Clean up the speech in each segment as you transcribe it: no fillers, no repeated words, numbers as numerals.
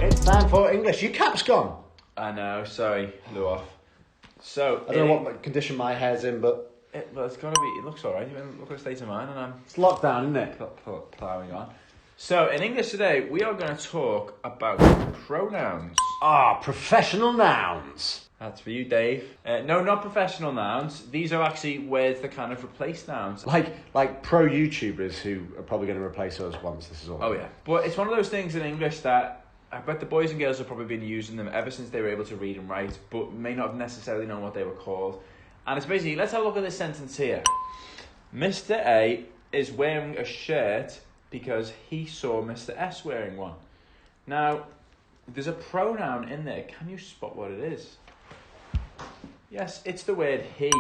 it's time for English. Your cap's gone. I know, sorry, blew off. So I don't know what condition my hair's in, but well, it's gotta be. It looks alright. Look at the state of mine, and I'm it's lockdown, isn't it? ploughing on. So in English today, we are going to talk about pronouns. Professional nouns. That's for you, Dave. No, not professional nouns. These are actually words that kind of replace nouns. Like pro YouTubers who are probably going to replace us once this is all. Oh yeah, but it's one of those things in English that I bet the boys and girls have probably been using them ever since they were able to read and write, but may not have necessarily known what they were called. And it's basically, let's have a look at this sentence here. Mr. A is wearing a shirt because he saw Mr. S wearing one. Now, there's a pronoun in there. Can you spot what it is? Yes, it's the word he.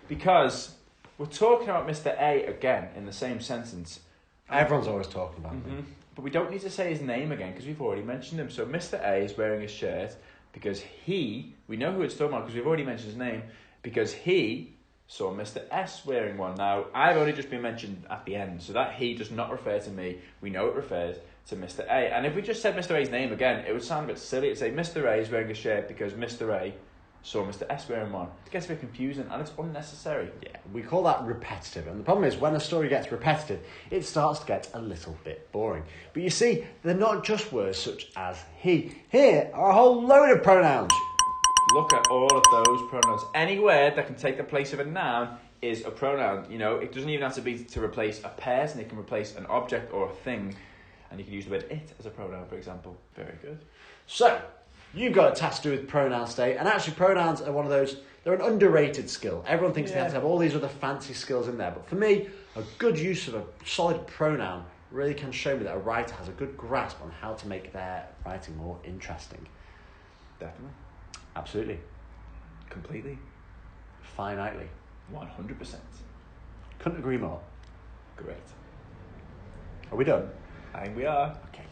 Because we're talking about Mr. A again in the same sentence. Everyone's always talking about him. But we don't need to say his name again because we've already mentioned him. So Mr. A is wearing a shirt because we know who it's talking about because we've already mentioned his name, because he saw Mr. S wearing one. Now, I've only just been mentioned at the end, so that he does not refer to me. We know it refers to Mr. A. And if we just said Mr. A's name again, it would sound a bit silly to say Mr. A is wearing a shirt because Mr. A saw Mr. S wearing one. It gets a bit confusing and it's unnecessary. Yeah, we call that repetitive. And the problem is when a story gets repetitive, it starts to get a little bit boring. But you see, they're not just words such as he. Here are a whole load of pronouns. Look at all of those pronouns. Any word that can take the place of a noun is a pronoun. You know, it doesn't even have to be to replace a person. It can replace an object or a thing. And you can use the word it as a pronoun, for example. Very good. So, you've got a task to do with pronouns today. And actually, pronouns are one of those, they're an underrated skill. Everyone thinks they have to have all these other fancy skills in there. But for me, a good use of a solid pronoun really can show me that a writer has a good grasp on how to make their writing more interesting. Definitely. Absolutely. Completely. Finitely. 100%. Couldn't agree more. Great. Are we done? I think we are. Okay.